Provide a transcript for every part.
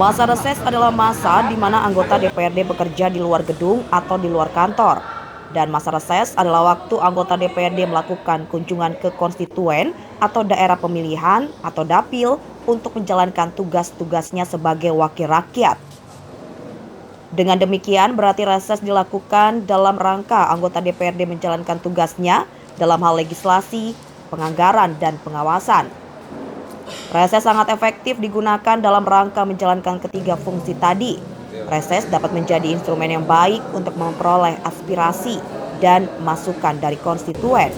Masa reses adalah masa di mana anggota DPRD bekerja di luar gedung atau di luar kantor. Dan masa reses adalah waktu anggota DPRD melakukan kunjungan ke konstituen atau daerah pemilihan atau dapil untuk menjalankan tugas-tugasnya sebagai wakil rakyat. Dengan demikian berarti reses dilakukan dalam rangka anggota DPRD menjalankan tugasnya dalam hal legislasi, penganggaran, dan pengawasan. Reses sangat efektif digunakan dalam rangka menjalankan ketiga fungsi tadi. Reses dapat menjadi instrumen yang baik untuk memperoleh aspirasi dan masukan dari konstituen,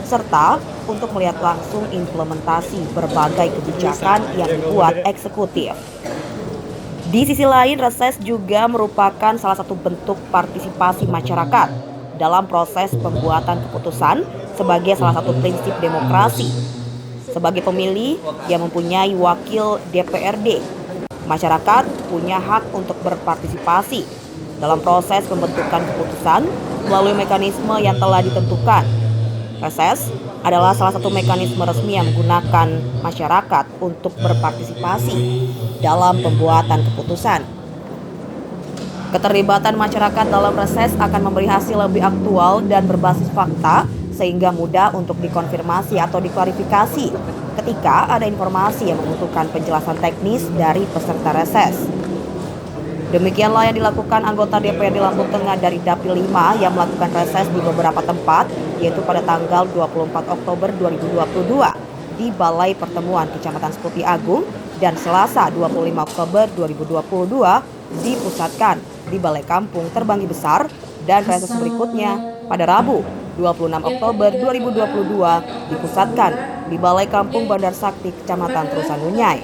serta untuk melihat langsung implementasi berbagai kebijakan yang dibuat eksekutif. Di sisi lain, reses juga merupakan salah satu bentuk partisipasi masyarakat dalam proses pembuatan keputusan sebagai salah satu prinsip demokrasi. Sebagai pemilih yang mempunyai wakil DPRD, masyarakat punya hak untuk berpartisipasi dalam proses pembentukan keputusan melalui mekanisme yang telah ditentukan. Reses adalah salah satu mekanisme resmi yang menggunakan masyarakat untuk berpartisipasi dalam pembuatan keputusan. Keterlibatan masyarakat dalam reses akan memberi hasil lebih aktual dan berbasis fakta, sehingga mudah untuk dikonfirmasi atau diklarifikasi ketika ada informasi yang membutuhkan penjelasan teknis dari peserta reses. Demikianlah yang dilakukan anggota DPRD Lampung Tengah dari Dapil 5 yang melakukan reses di beberapa tempat, yaitu pada tanggal 24 Oktober 2022 di Balai Pertemuan Kecamatan Seputi Agung dan Selasa 25 Oktober 2022 dipusatkan di Balai Kampung Terbangi Besar, dan reses berikutnya pada Rabu 26 Oktober 2022 dipusatkan di Balai Kampung Bandar Sakti Kecamatan Terusan Lunyai.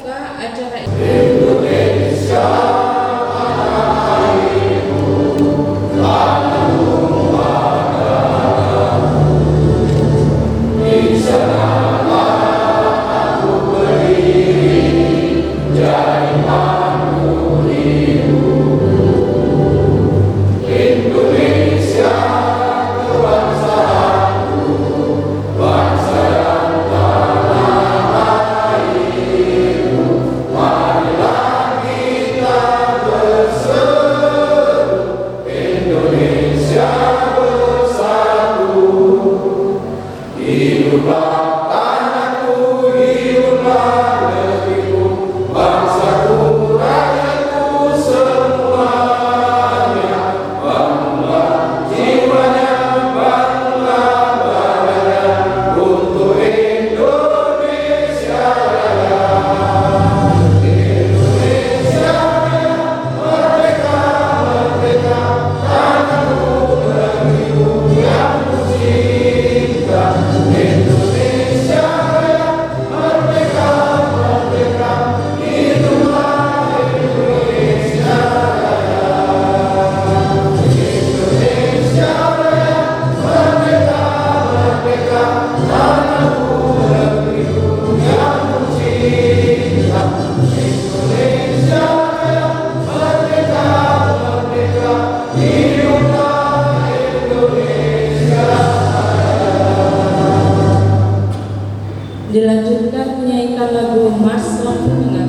Dilanjutkan menyanyikan lagu Mars Lampung Tengah.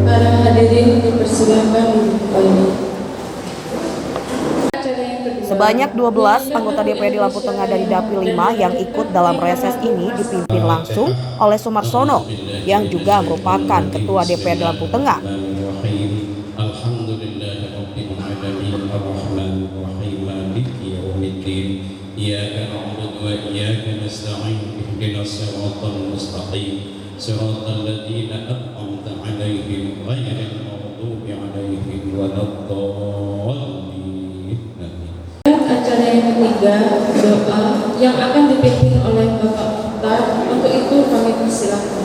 Para hadirin dipersilakan kembali. Acara yang kedua. Sebanyak 12 anggota DPRD Lampung Tengah dari Dapil 5 yang ikut dalam reses ini dipimpin langsung oleh Sumarsono yang juga merupakan Ketua DPRD Lampung Tengah. Acara yang ketiga, doa yang akan dipimpin oleh Bapak Mukhtar. Untuk itu kami persilakan.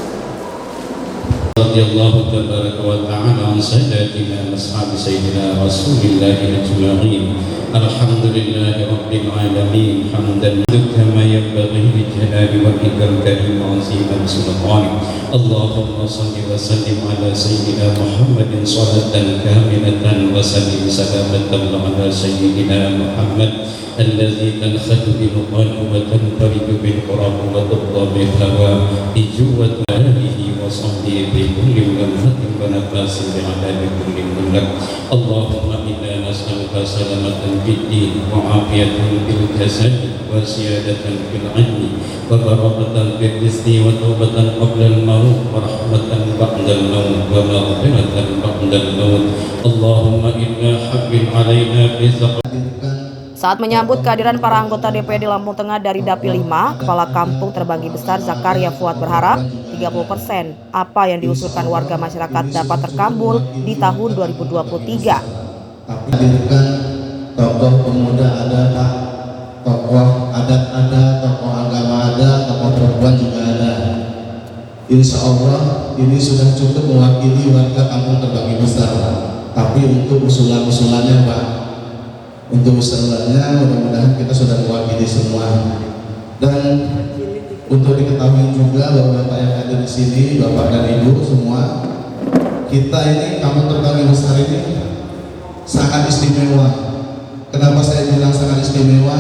Radhiyallahu tabaraka wa ta'ala an sayyidatina ashabi sayyidina Rasulillah ajma'in. Alhamdulillahi rabbil alamin hamdan kama yanbaghi li jalali wajhikal karim wa 'azimi sultanik. Allahumma shalli wa sallim ala sayyidina Muhammadin salatan kamilatan wa sallim salamatan ala sayyidina Muhammad الذي تنخت بالقلب وتنفرد بالقرب وتبقى بالهوى بجوة آله وصحبه بكل لمحة ونفس بعدد كل ملك. اللهم إنا نسألك سلامة في الدين وعافية في الجسد وسيادة في العلم وبركة في الرزق وتوبة قبل الموت ورحمة بعد الموت ومغفرة بعد الموت. اللهم إنا حبب علينا رزق. Saat menyambut kehadiran para anggota DPRD Lampung Tengah dari Dapil 5, Kepala Kampung Terbanggi Besar Zakaria Fuad berharap 30% apa yang diusulkan warga masyarakat dapat terkabul di tahun 2023. Hadirkan tokoh pemuda ada Pak, tokoh adat ada, tokoh agama ada, tokoh perempuan juga ada. Insya Allah ini sudah cukup mewakili warga Kampung Terbanggi Besar. Tapi untuk usulan-usulannya Pak, untuk usulannya mudah-mudahan kita sudah mewakili semua. Dan untuk diketahui juga bahwa Bapak yang ada di sini, Bapak dan Ibu semua, kita ini Kampung Terbanggi Besar ini sangat istimewa. Kenapa saya bilang sangat istimewa?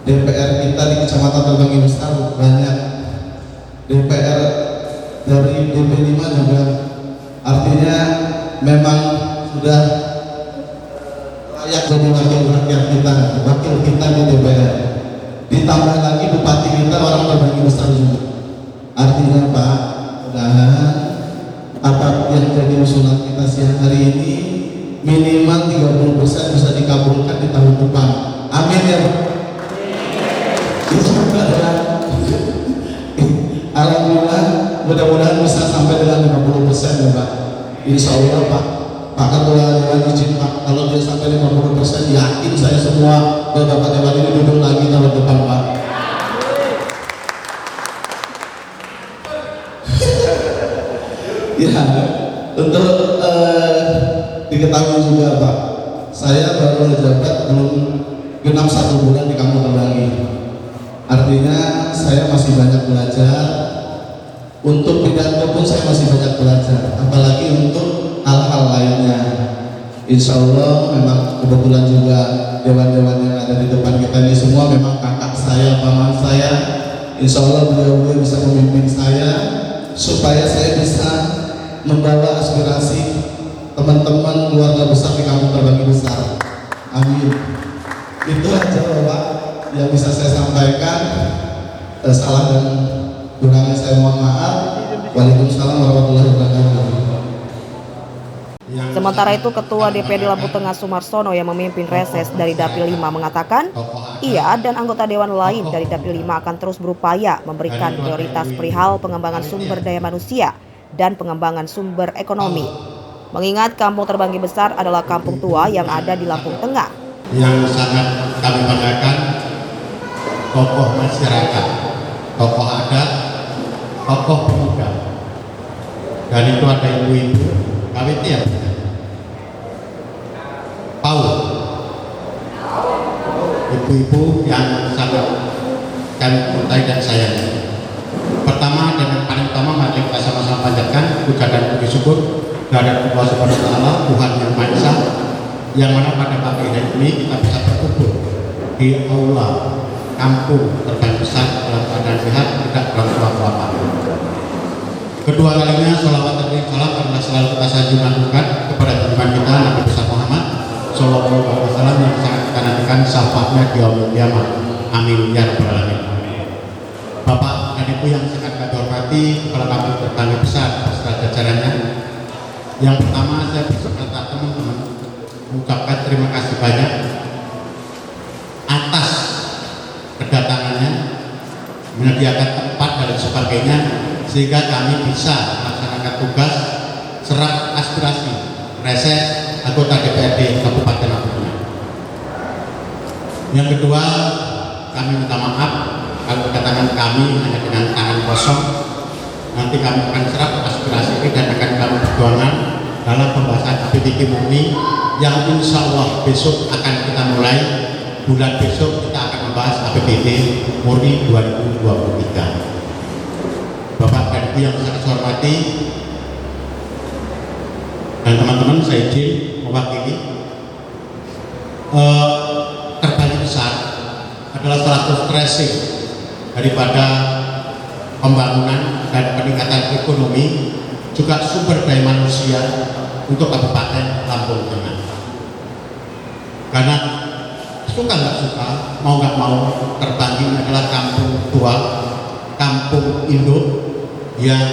DPR kita di Kecamatan Terbanggi Besar banyak. DPR dari DP5 juga, artinya memang sudah layak jadi wakil rakyat kita, wakil kita di DPR. Ditambah lagi bupati kita orang Terbanggi Besar juga. Artinya Pak, mudah-mudahan apa yang jadi usulan kita siang hari ini minimal 30% bisa dikabulkan di tahun depan. Amin ya Pak. Alhamdulillah, mudah-mudahan bisa sampai dengan 50% ya Pak. Insya Allah Pak. Pak Ketua Dewan izin Pak, kalau dia sampai 50% yakin saya semua Bapak Dewan ini duduk lagi tahun depan Pak. Ya, untuk diketahui juga Pak, saya baru menjabat belum genap 1 bulan di Kampung Terbanggi. Artinya saya masih banyak belajar. Untuk pidato pun saya masih banyak belajar, apalagi untuk hal-hal lainnya. Insya Allah memang kebetulan juga dewan-dewan yang ada di depan kita ini semua memang kakak saya, paman saya. Insya Allah beliau-beliau bisa memimpin saya supaya saya bisa membawa aspirasi teman-teman keluarga besar di Kampung Terbanggi Besar. Amin. Itu aja Bapak yang bisa saya sampaikan. Salah dan kurangnya saya mohon maaf. Waalaikumsalam warahmatullahi wabarakatuh. Sementara itu, Ketua DPRD Lampung Tengah Sumarsono yang memimpin reses dari Dapil 5 mengatakan, ia dan anggota dewan lain dari Dapil 5 akan terus berupaya memberikan prioritas perihal pengembangan sumber daya manusia dan pengembangan sumber ekonomi. Mengingat Kampung Terbanggi Besar adalah kampung tua yang ada di Lampung Tengah. Yang sangat kami banggakan, tokoh masyarakat, tokoh adat, tokoh pemuda, dan itu ada ibu-ibu, kami tiap ibu-ibu yang sangat kami cintai dan sayangi. Pertama dan yang paling utama, mari kita sama-sama panjatkan puja dan puji syukur kepada Allah Subhanahu wa Ta'ala, Tuhan yang Maha Esa, yang mana pada pagi hari ini kita bisa berkumpul di aula kampung terbang besar dalam keadaan sehat, tidak dalam suatu apa. Kedua kalinya sholawat dan salam adalah selalu kita sanjungkan kepada junjungan kita Nabi besar Muhammad Sallallahu Alaihi Wasallam yang sangat kita nantikan syafaatnya di yaumul qiyamah. Amin ya rabbal alamin. Bapak dan Ibu yang sangat kami hormati, kepala kampung terbang besar beserta jajarannya. Yang pertama saya beserta teman-teman mengucapkan terima kasih banyak atas kedatangannya, menyediakan tempat dan sebagainya sehingga kami bisa melaksanakan tugas serap aspirasi reses anggota DPRD Kabupaten Natuna. Yang kedua, kami minta maaf kalau kedatangan kami hanya dengan tangan kosong. Nanti kami akan serap aspirasi ini dan akan kami perjuangkan dalam pembahasan APBD murni yang insya Allah besok akan kita mulai. Bulan besok kita akan membahas APBD murni 2023. Bapak dan Ibu yang sangat saya hormati dan teman-teman, saya izin mewakili terbang besar adalah salah satu stressing daripada pembangunan dan peningkatan ekonomi juga sumber daya manusia untuk Kabupaten Lampung Tengah. Karena suka nggak suka, mau nggak mau, Terbang ini adalah kampung tua, kampung induk yang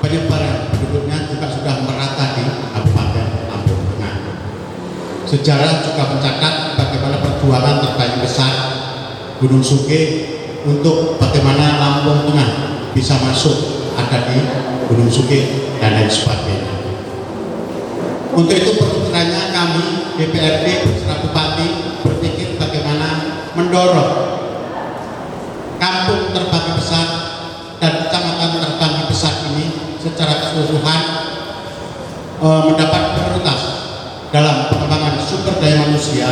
penyebaran penduduknya juga sudah merata di Kabupaten Lampung Tengah. Sejarah juga mencatat bagaimana perjuangan Terbang besar Gunung Suge untuk bagaimana Lampung Tengah bisa masuk ada di Gunung Suge dan lain sebagainya. Untuk itu perkiranya kami DPRD beserta Bupati berpikir bagaimana mendorong kampung Terbang besar dan kecamatan Terbang besar ini secara keseluruhan mendapat prioritas dalam pengembangan sumber daya manusia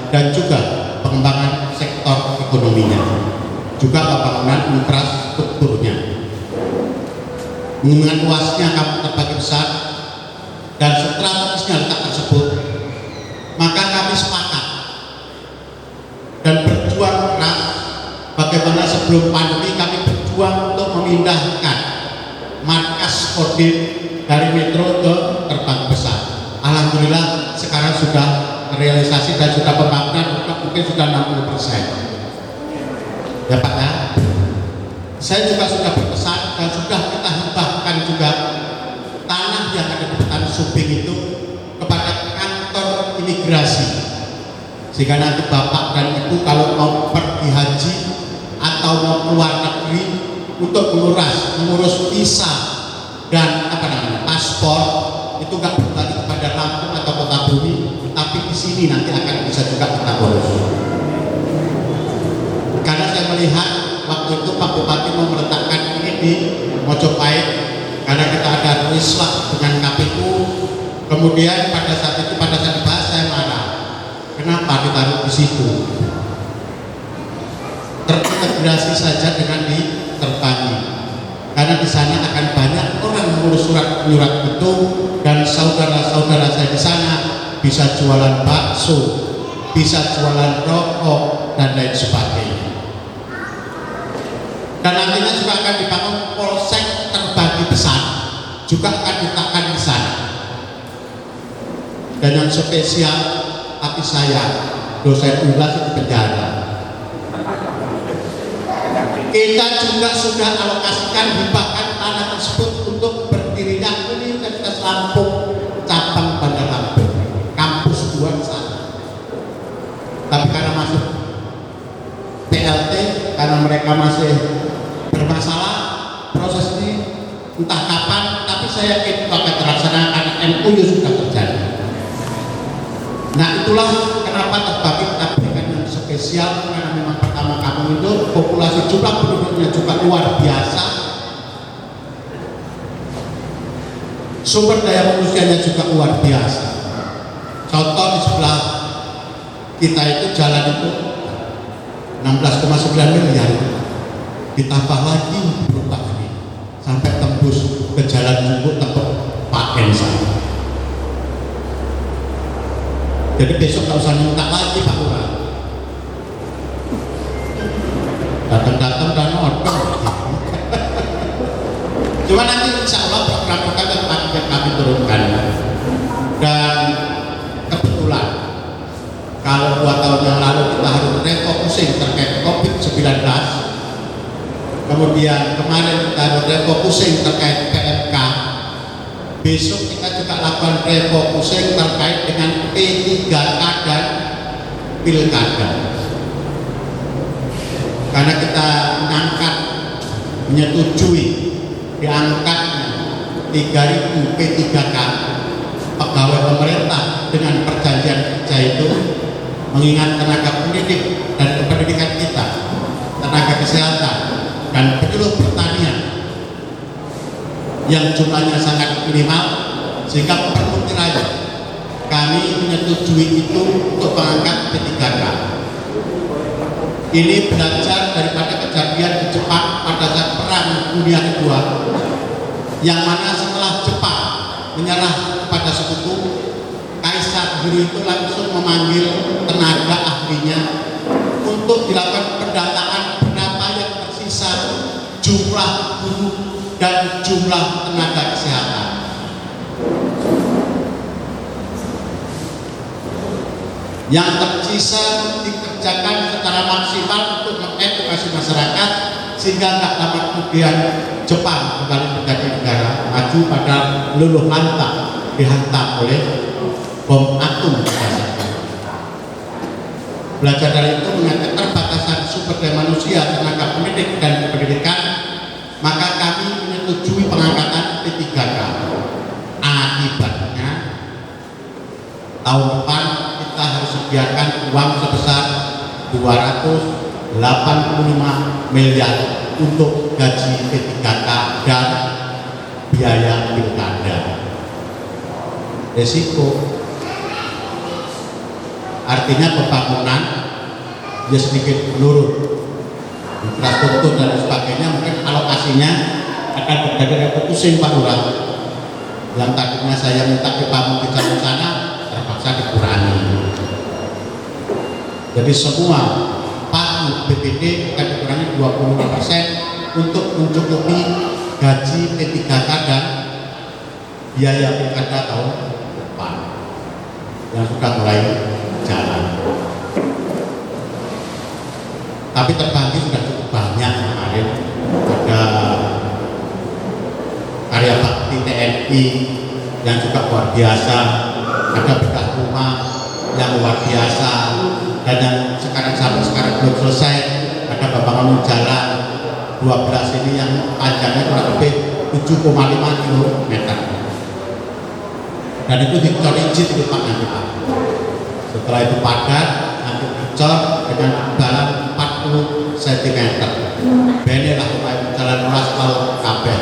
dan juga pengembangan sektor ekonominya, juga pembangunan infrastrukturnya. Dengan luasnya kampung Terbang besar dan strategisnya letak tersebut, maka kami sepakat dan berjuang keras bagaimana sebelum pandemi kami berjuang untuk memindahkan markas kodim dari metro ke Terbang besar. Alhamdulillah sekarang sudah terrealisasi dan sudah pembangunan mungkin sudah 60%. Ya Pak ya. Saya juga sudah berpesan dan sudah kita hibahkan juga tanah yang ada di Petani Subing itu kepada kantor imigrasi, sehingga nanti Bapak dan Ibu kalau mau pergi haji atau mau keluar negeri untuk mengurus visa dan paspor itu nggak berbalik kepada Lampung atau Kota Bumi, tapi di sini nanti akan bisa juga kita urus. Karena saya melihat waktu itu Pak Bupati mau meletakkan ini di Mojopahit karena kita ada rislak dengan KPU. Kemudian pada saat dibahas saya marah. Kenapa ditaruh di situ? Terintegrasi saja dengan di Terbangi. Karena di sana akan banyak orang mengurus surat menyurat itu dan saudara-saudara saya di sana bisa jualan bakso, bisa jualan rokok dan lain sebagainya. Dan nantinya juga akan dibangun polsek Terbang besar, juga akan diletakkan di sana. Dan yang spesial hati saya, dosen UNLAS di penjara. Kita juga sudah alokasikan hibahkan tanah tersebut untuk berdirinya Universitas Lampung cabang Bandar Lampung, kampus 2 di sana. Tapi karena masuk PLT, karena mereka masih bermasalah, proses ini entah kapan, tapi saya yakin itu akan terlaksana karena MOU sudah terjadi. Nah itulah kenapa Terbagi kita berikan yang spesial, karena memang pertama kampung itu populasi jumlah penduduknya juga luar biasa, sumber daya manusianya juga luar biasa. Contoh di sebelah kita itu jalan itu 16,9 miliar, ditambah lagi berupa ini sampai tembus ke jalan Jumbo tempat Pak Ensa. Jadi besok nggak usah minta lagi Pak Lurah. Datang-datang dan nodong. Cuma nanti insya Allah program-program yang akan kami turunkan. Dan kebetulan kalau 2 tahun yang lalu kita harus refocusing terkait COVID-19, kemudian kemarin kita harus refocusing terkait PMK, besok kita juga lakukan refocusing terkait dengan P3K dan Pilkada. Karena kita mengangkat, menyetujui diangkatnya 3.000 P3K pegawai pemerintah dengan perjanjian kerja itu, mengingat tenaga pendidik dan kependidikan kita, tenaga kesehatan dan penyuluh pertanian yang jumlahnya sangat minimal, sehingga perlu kiranya kami menyetujui itu untuk mengangkat P3K. Ini belajar daripada kejadian di Jepang pada saat Perang Dunia Kedua, yang mana setelah Jepang menyerah kepada sekutu, Kaisar Hirohito itu langsung memanggil tenaga ahlinya untuk dilakukan pendataan berapa yang tersisa jumlah guru dan jumlah tenaga kesehatan. Yang tersisa dikerjakan secara maksimal untuk mengedukasi masyarakat, sehingga tak lama kemudian Jepang kembali menjadi negara maju pada luluh lantak dihantam oleh bom atom. Belajar dari itu mengenai keterbatasan sumber daya manusia, tenaga pendidik dan pendidikan, maka kami menyetujui pengangkatan P3K. Akibatnya tahun depan kita harus sediakan uang sebesar 285 miliar untuk gaji P3K dan biaya pilkada. Resiko artinya pembangunan dia sedikit menurun, infrastruktur dan sebagainya, mungkin alokasinya akan terjadi refocusing Pak Lurah. Yang tadinya saya minta dibangun di sana terpaksa dikurangi. Jadi semua PAU BPD akan dikurangi 25% untuk mencukupi gaji P3K dan biaya pilkada tahun depan yang sudah mulai jalan. Tapi terbagi sudah cukup banyak kemarin. Ada karya bakti TNI yang juga luar biasa, ada bedah rumah yang luar biasa, dan yang sampai sekarang belum selesai, ada pembangunan jalan 12 ini yang panjangnya kurang lebih 7,5 km, dan itu dicor izin di depan nanti Pak. Setelah itu padat, nanti dicor dengan ketebalan 40 cm. Benelah jalan aspal kabel,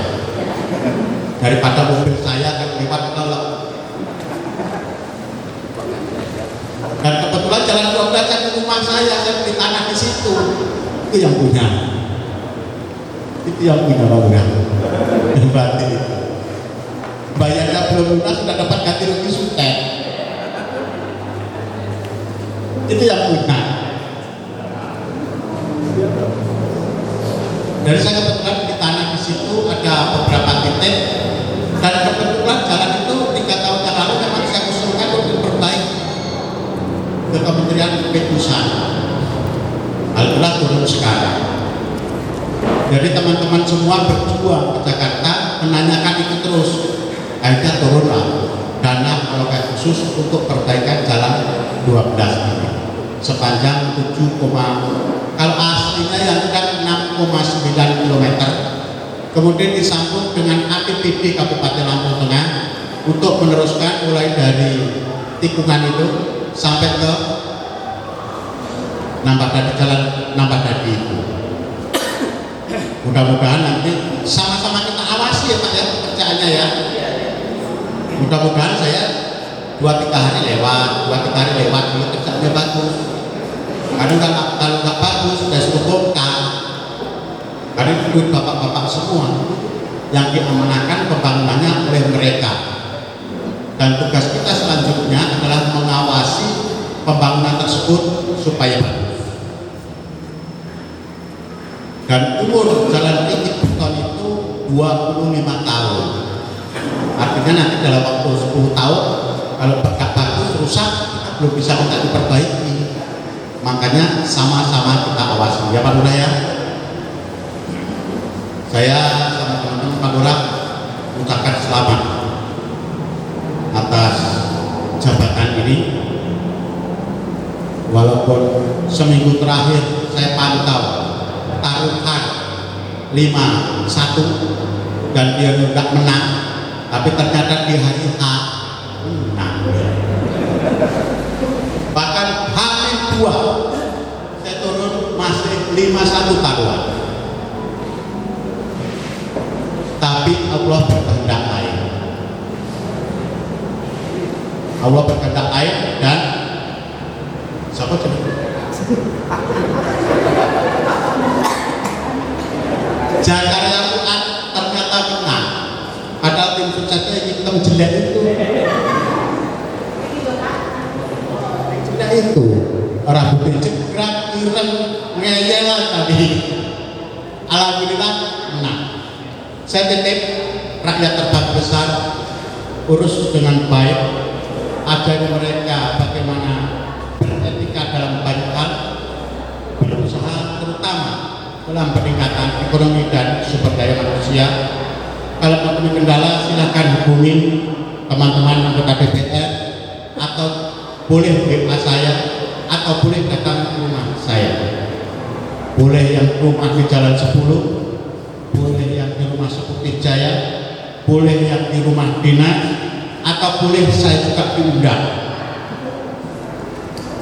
daripada mobil saya akan lewat kelelep. Dan kebetulan jalan 12 di rumah saya di tanah di situ. Itu yang punya. Itu yang punya bangunan. Yang berarti itu. Bayarnya belum lunas sudah dapat ganti rugi sutet. Itu yang punya. Dari saya kebetulan di tanah di situ ada beberapa titik, dan kebetulan jalan itu 3 tahun yang lalu memang saya usulkan untuk diperbaiki ke Kementerian Perusahaan. Alhamdulillah turun sekarang. Jadi teman-teman semua berjuang ke Jakarta menanyakan itu terus. Akhirnya turunlah dana alokasi khusus untuk perbaikan jalan 12 ini sepanjang 7, kalau aslinya yang kan 6,9 km, kemudian disambung dengan APBD Kabupaten Lampung Tengah untuk meneruskan mulai dari tikungan itu sampai ke jalan Nambah Dadi itu. Mudah-mudahan nanti sama-sama kita awasi ya Pak ya pekerjaannya ya. Mudah-mudahan saya 2-3 hari lewat kalau kerjanya bagus. Karena kalau nggak bagus sudah suruh bongkar. Karena itu duit bapak-bapak semua yang diamanahkan pembangunannya oleh mereka. Dan tugas kita selanjutnya adalah mengawasi pembangunan tersebut supaya bagus. Dan umur jalan tinggi beton itu 25 tahun. Artinya nanti dalam waktu 10 tahun kalau gak bagus, rusak, kita belum bisa minta diperbaiki. Makanya sama-sama kita awasi ya Pak Lurah ya. Saya sama teman-teman Pak Lurah ucapkan selamat atas jabatan ini. Walaupun seminggu terakhir saya pantau taruhan 5-1 dan dia tidak menang, tapi ternyata di hari H menang. Bahkan H-2 saya turun masih 5-1 taruhan. Tapi Allah berkehendak lain. Allah berkehendak lain dan siapa coba? Jakarta Fuad ternyata menang. Padahal tim suksesnya hitam jelek itu. Jelek itu. Rambutnya jegrak, ireng, ngeyelan tadi. Alhamdulillah menang. Saya titip rakyat terbang besar, urus dengan baik, ajari mereka bagaimana beretika dalam banyak hal, berusaha terutama dalam peningkatan ekonomi dan sumber daya manusia. Kalau mempunyai kendala silakan hubungi teman-teman anggota DPR atau boleh WA saya atau boleh datang ke rumah saya. Boleh yang rumah di Jalan 10, boleh yang di rumah Seperti Jaya, boleh yang di rumah dinas, atau boleh saya juga diundang.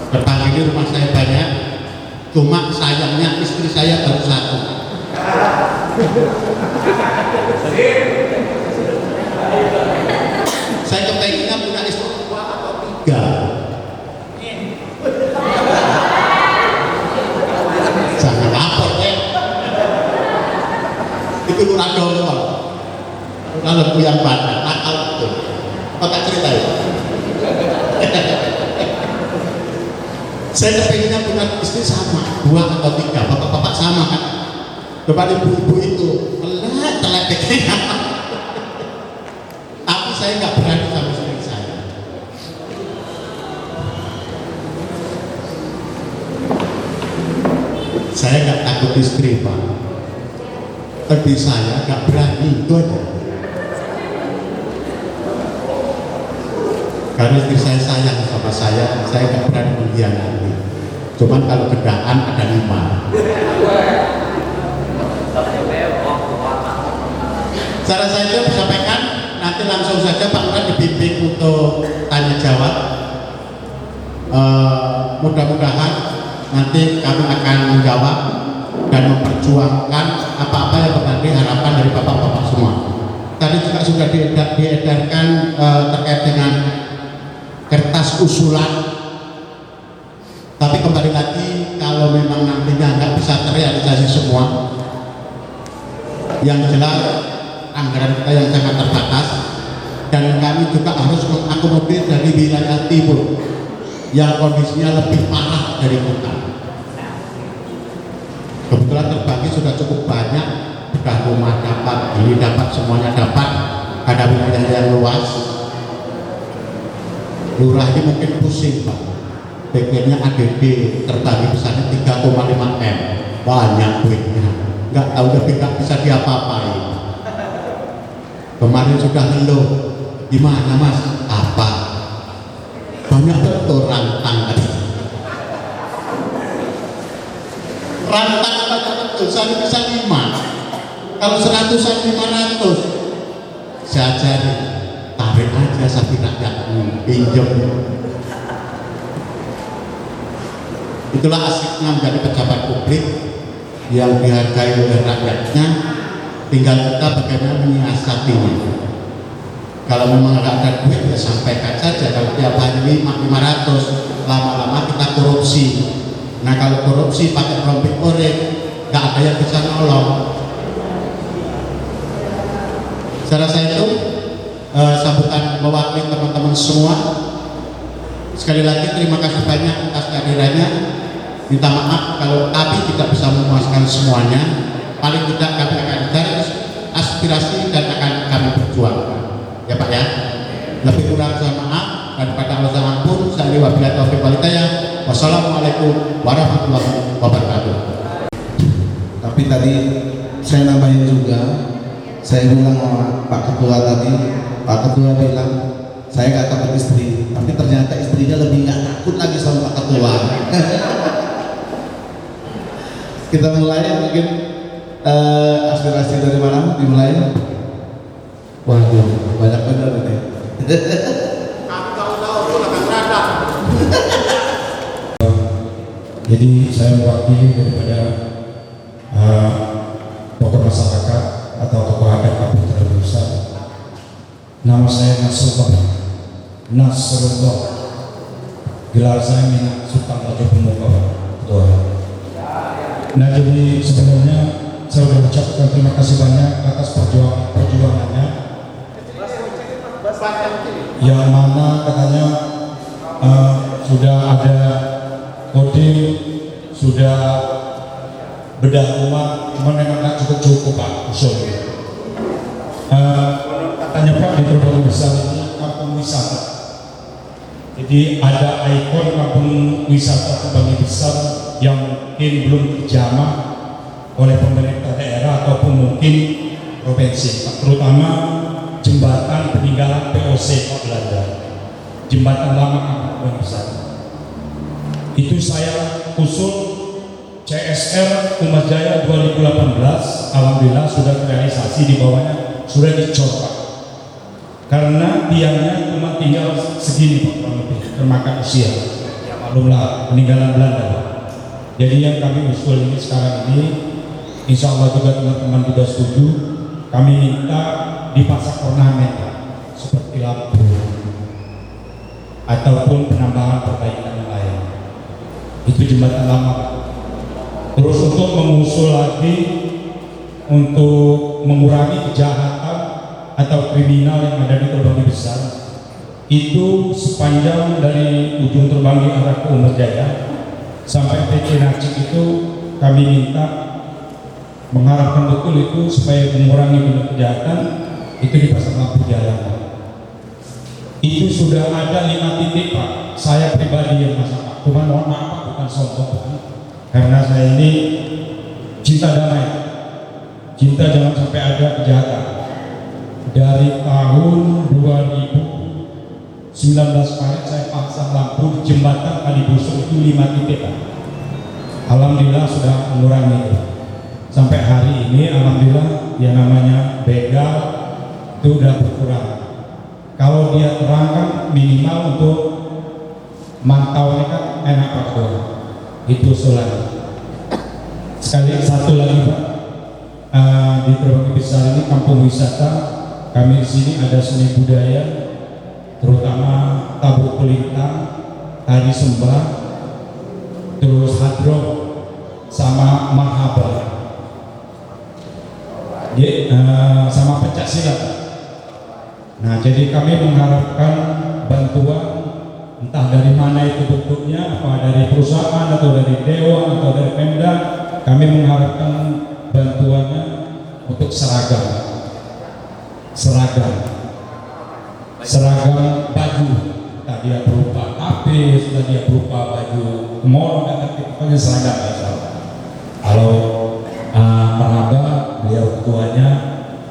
Berpagi ini rumah saya banyak, cuma sayangnya istri saya baru 1. Saya kepengennya punya istri 2 atau 3. Jangan lapor ya. Itu Lurah Dongkol. Kalau yang banyak, nakal betul. Kau tak cerita ya? Saya kepengennya punya istri sama, 2 atau 3, bapak-bapak sama kan? Depan ibu-ibu itu, telek tapi saya nggak berani sama istri saya. Saya nggak takut istri Pak, tapi saya nggak berani, itu aja. Karena istri saya sayang sama saya nggak berani mengkhianati. Cuman kalau gedaan ada 5. Cara saya disampaikan, nanti langsung saja Pak Lurah dibimbing untuk tanya jawab. Mudah-mudahan nanti kami akan menjawab dan memperjuangkan apa-apa yang menjadi harapan dari bapak-bapak semua. Tadi juga sudah diedarkan terkait dengan kertas usulan, tapi kembali lagi kalau memang nantinya nggak bisa terrealisasi semua, yang jelas anggaran kita yang sangat terbatas dan kami juga harus mengakomodir dari wilayah timur yang kondisinya lebih parah dari kita. Kebetulan terbagi sudah cukup banyak, sudah rumah dapat, ini dapat, semuanya dapat, ada wilayah yang luas. Lurah ini mungkin pusing Pak, pikirnya ADD terbagi besarnya 3,5 M, banyak duitnya, nggak tahu tapi nggak bisa diapa-apain. Kemarin sudah ngeluh, gimana Mas? Apa? Banyak betul rantang tadi. Rantang banyak betul, saya bisa 5. Kalau 100-an 500, saya ajari. Tarik aja sapi rakyatmu, pinjam. Itulah asiknya menjadi pejabat publik yang dihargai oleh rakyatnya. Tinggal kita bagaimana menyiasatinya. Kalau memang nggak ada duit ya sampaikan saja. Kalau tiap hari 500, lama-lama kita korupsi. Nah kalau korupsi pakai rompi orek, nggak ada yang bisa nolong. Saya rasa itu sambutan mewakili teman-teman semua. Sekali lagi terima kasih banyak atas kehadirannya. Minta maaf kalau kami tidak bisa memuaskan semuanya. Paling tidak kami akan cari aspirasi dan akan kami perjuangkan. Ya Pak ya. Lebih kurang saya maaf, dan pada Allah pun saya wabillahi taufiq wal hidayah. Wassalamualaikum warahmatullahi wabarakatuh. Tapi tadi saya nambahin juga, saya bilang sama Pak Ketua tadi, Pak Ketua bilang saya gak takut istri, tapi ternyata istrinya lebih gak takut lagi sama Pak Ketua. Kita mulai mungkin aspirasi dari mana dimulai? Waduh, banyak benar ini. Jadi saya mewakili daripada tokoh masyarakat atau tokoh adat Kabupaten Tarusa. Nama saya Nasrullah. Gelar saya Minak Sultan Raja Pemuka. Nah, jadi sebenarnya saya sudah ucapkan terima kasih banyak atas perjuangannya. Yang mana katanya sudah ada kode, sudah bedah rumah, cuma memang nggak cukup Pak usul. Katanya Pak di Terbang Besar ini kampung wisata. Jadi ada ikon kampung wisata Terbang Besar yang mungkin belum terjamah oleh pemerintah daerah ataupun mungkin provinsi, terutama jembatan peninggalan POC Pak Belanda, jembatan lama Terbang Besar. Itu saya usul CSR Humas Jaya 2018, alhamdulillah sudah terrealisasi, di bawahnya sudah dicor Pak. Karena tiangnya cuma tinggal segini Pak, kurang lebih termakan usia. Ya maklumlah, peninggalan Belanda Pak. Jadi yang kami usul ini sekarang ini, insya Allah juga teman-teman juga setuju, kami minta dipasang ornamen Pak, seperti lampu ataupun penambahan perbaikan yang lain. Itu jembatan lama Pak. Terus untuk mengusul lagi untuk mengurangi kejahatan atau kriminal yang ada di Terbang Besar, itu sepanjang dari ujung Terbang arah ke Humas Jaya sampai PC Nacik itu kami minta mengharapkan betul itu supaya mengurangi bentuk kejahatan itu dipasang lampu jalan Pak. Itu sudah ada 5 titik Pak. Saya pribadi yang masang Pak. Cuma mohon maaf Pak, bukan sombong Pak. Karena saya ini cinta damai, cinta jangan sampai ada kejahatan. Dari tahun 2019 Maret saya pasang lampu di jembatan Kalibusung itu 5 titik Pak. Alhamdulillah sudah mengurangi itu. Sampai hari ini alhamdulillah yang namanya begal itu udah berkurang. Kalau dia terangkan minimal untuk mantaunya kan enak Pak. Itu usulan. Sekali satu lagi Pak, di Terbang Besar ini kampung wisata. Kami di sini ada seni budaya, terutama tabuh pelintang, tari sembah, terus hadroh, sama marhaba, sama pencak silat. Nah, jadi kami mengharapkan bantuan, entah dari mana itu bentuknya, apa dari perusahaan atau dari dewan atau dari Pemda. Kami mengharapkan bantuannya untuk seragam baju. Tadi dia berupa tapis, tadi dia berupa baju kimono, dan pokoknya seragam biasa. Kalau meraba beliau ketuanya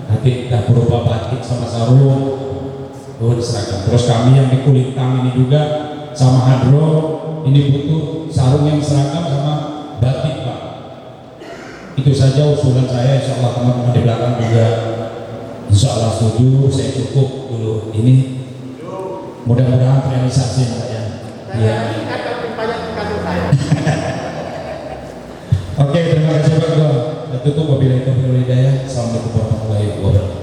nanti kita berupa batik sama sarung, itu seragam. Terus kami yang di Kulintang ini juga sama hadro ini butuh sarung yang seragam sama batik Pak. Itu saja usulan saya. Insya Allah teman-teman di belakang juga insya Allah setuju. Saya cukup dulu ini, mudah-mudahan terrealisasi Pak ya. Ya. Oke, terima kasih Pak. Kita tutup wabillahi taufiq wal hidayah. Assalamualaikum warahmatullahi wabarakatuh.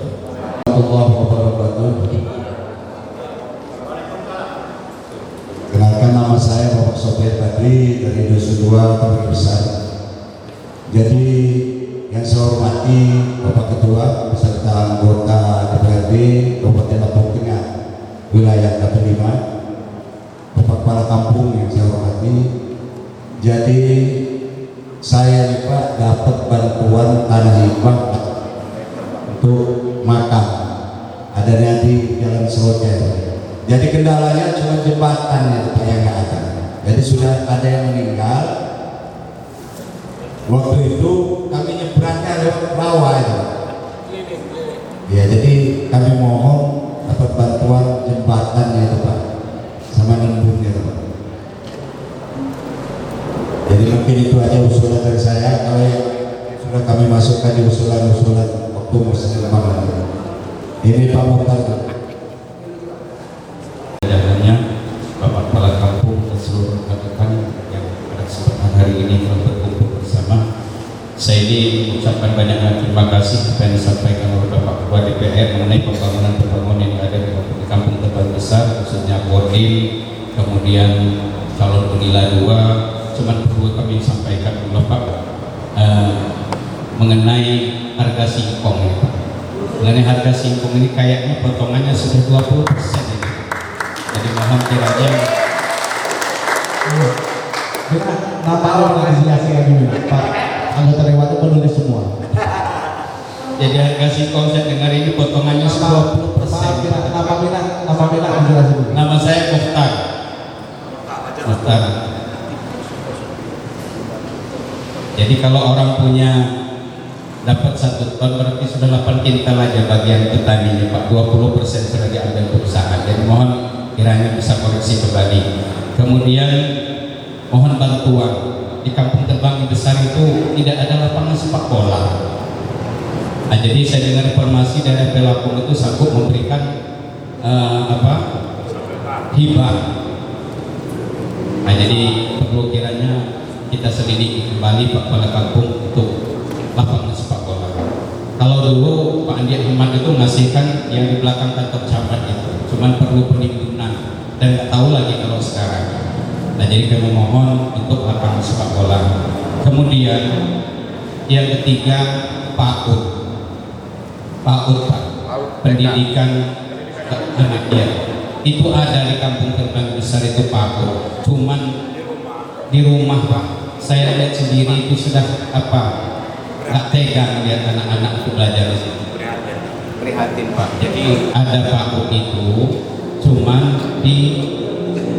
Kenalkan, nama saya Bapak Sopir Badri dari Dusun 2 Terbang Besar. Jadi yang saya hormati Bapak Ketua beserta anggota DPRD Kabupaten Lampung Tengah wilayah K5, Bapak kepala kampung yang saya hormati, jadi saya nih Pak dapat bantuan tanah hibah untuk makan, adanya di Jalan Seroja. Jadi kendalanya cuma jembatannya Pak yang nggak ada. Jadi sudah ada yang meninggal. Waktu itu kami nyebrangnya lewat bawah itu. Ya, jadi kami mohon dapat bantuan jembatannya itu Pak, sama nembungnya itu Pak. Jadi mungkin itu aja usulan dari saya. Kalau yang sudah kami masukkan di usulan-usulan waktu musim lebaran. Ini Pak Muhtar. Jalannya Bapak Kepala Kampung dan seluruh rekan yang pada kesempatan hari ini telah berkumpul bersama. Saya ini mengucapkan banyak terima kasih apa yang disampaikan oleh Bapak Ketua DPR mengenai pembangunan yang ada di Kampung Terbang Besar, khususnya Kodim, kemudian calon Unila 2. Cuman perlu kami sampaikan dulu Pak mengenai harga singkong ya Pak. Mengenai harga singkong ini kayaknya potongannya sudah 20% ini. Jadi mohon kiranya Kenapa organisasi ini Pak? Anggota Dewan itu penulis semua. jadi harga singkong saya dengar ini potongannya 20%. Kenapa Mina menjelaskan dulu? Nama saya Muhtar. Jadi kalau orang punya dapat 1 ton berarti sudah 8 kintal aja bagian petaninya Pak, 20% sudah diambil perusahaan. Jadi mohon kiranya bisa koreksi kembali. Kemudian mohon bantuan di Kampung Terbang Besar itu tidak ada lapangan sepak bola. Nah, jadi saya dengar informasi dari FP Lampung itu sanggup memberikan hibah. Nah, jadi perlu kiranya kita selidiki kembali Pak Kepala Kampung untuk lapangan sepak bola. Kalau dulu Pak Andi Ahmad itu ngasihkan yang di belakang kantor camat itu, cuman perlu penimbunan dan nggak tahu lagi kalau sekarang. Nah, jadi kami mohon untuk lapangan sepak bola. Kemudian yang ketiga PAUD Pak, pendidikan anak ya. Itu ada di Kampung Terbang Besar itu PAUD. Cuman di rumah Pak, saya lihat sendiri itu sudah nggak tega lihat anak-anak itu belajar di situ. Prihatin Pak. Jadi ada PAUD itu cuman di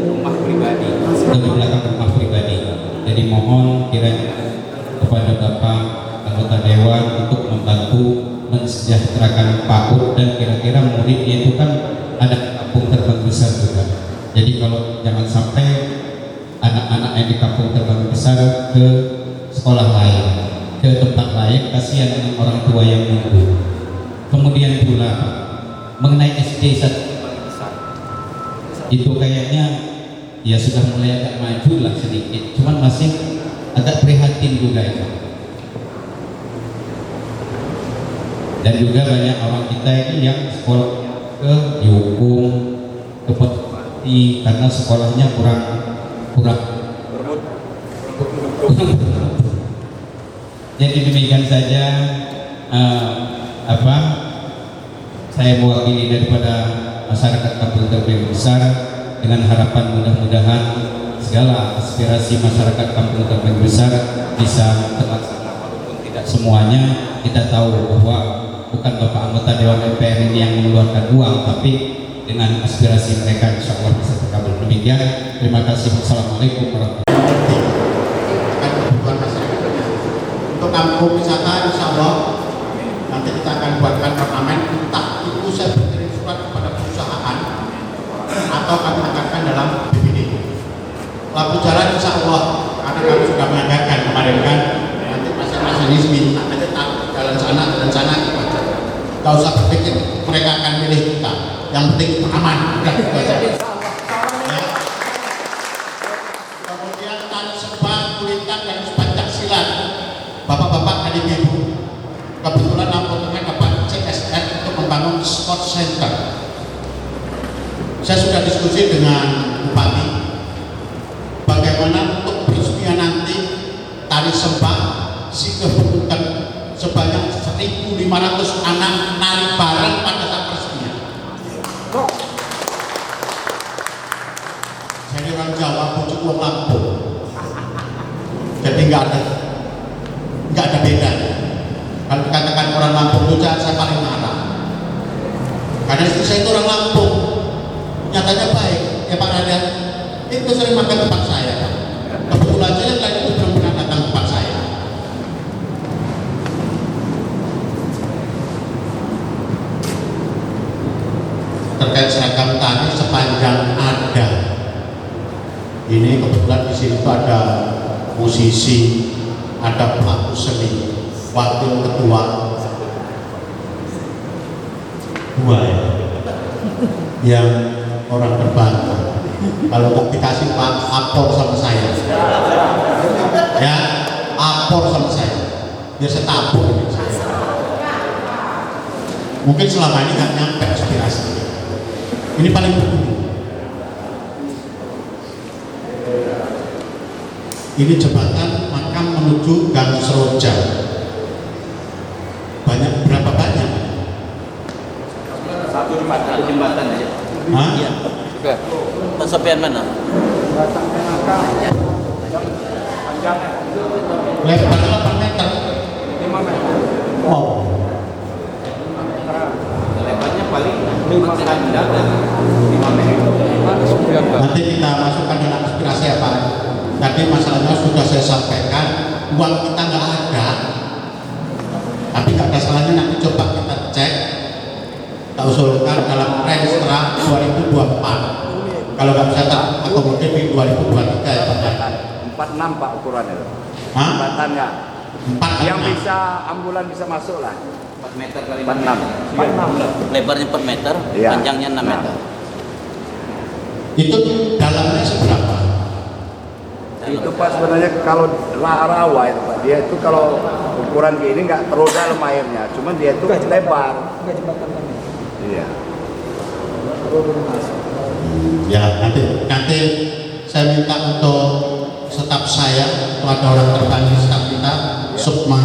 rumah pribadi, di belakang rumah pribadi. Jadi mohon kiranya kepada Bapak anggota Dewan untuk membantu mensejahterakan PAUD, dan kira-kira muridnya itu kan ada Kampung Terbang Besar juga. Jadi kalau jangan sampai anak-anak yang di Kampung Terbang Besar ke sekolah lain, ke tempat lain, kasihan dengan orang tua yang nunggu. Kemudian pula mengenai SD itu kayaknya ya sudah mulai agak maju lah sedikit, cuman masih agak prihatin juga itu. Dan juga banyak orang kita ini yang sekolah ke dihukum, ke Peti karena sekolahnya kurang. Jadi demikian saja saya mewakili daripada masyarakat Kampung Terbang Besar dengan harapan mudah-mudahan segala aspirasi masyarakat Kampung Terbang Besar bisa terlaksana, walaupun tidak semuanya. Kita tahu bahwa bukan Bapak anggota Dewan DPR ini yang mengeluarkan uang, tapi dengan aspirasi mereka insya Allah bisa terkabul. Demikian, terima kasih. Wassalamualaikum warahmatullahi wabarakatuh. Untuk kampung wisata insya Allah nanti kita akan buatkan turnamen, entah itu saya berkirim surat kepada perusahaan atau kami angkatkan dalam BPD. Lampu jalan insya Allah, karena kami sudah menganggarkan kemarin kan, nanti masing-masing ini minta aja jalan sana itu aja. Gak usah berpikir mereka akan milih kita, yang penting itu aman, udah itu aja. Ya. Kemudian tali sebat, kulitan, dan sepanjang silat, bapak-bapak dan ibu, kebetulan laporannya dapat CSR untuk membangun sport center. Saya sudah diskusi dengan Bupati bagaimana untuk peresmian nanti tari sembah si kebutuhan sebanyak 1.500 anak nari bareng pada saat peresmian. Saya orang Jawa Jadi nggak ada bedanya. Kalau dikatakan orang Lampung itu saya paling marah. Karena istri saya itu orang Lampung, nyatanya baik. Ya Pak Raden, itu sering makan tempat saya. Kebetulan saja yang lain itu belum pernah datang tempat saya. Terkait seragam tani sepanjang ada, ini kebetulan di sini tuh ada musisi, ada pelaku seni, wakil ketua, dua ya, yang orang terbantu. Kalau mau dikasih Pak, apor sama saya, ya, apor sama saya, biar saya tabur. Mungkin selama ini nggak nyampe aspirasi. Ini paling penting. Ini jembatan Makam menuju Gang Seroja. Berapa banyak? Satu jembatan aja. Hah? Iya. Sampai mana? Lebarnya 8 meter. 5 meter. Oh. Lebarnya paling 5 meter dan 5 meter. Nanti kita masukkan dalam aspirasi ya Pak. Tadi masalahnya sudah saya sampaikan, uang kita nggak ada. Tapi nggak ada salahnya nanti coba kita cek, kita usulkan dalam range setelah 2024. Kalau nggak bisa terakomodir di 2023 ya Pak. 46 Pak ukurannya. Hah? Jembatannya. 4 Yang bisa ambulan bisa masuk lah. 4 meter kali 46. Lebarnya 4 meter, Iya. panjangnya 6 meter. Itu dalamnya seberapa? Itu Pak sebenarnya kalau rawa itu Pak, dia itu kalau ukuran gini nggak terlalu dalam airnya, cuman dia itu lebar. Iya. Ya nanti saya minta untuk staf saya, atau ada orang terpanggil staf kita, Sukma,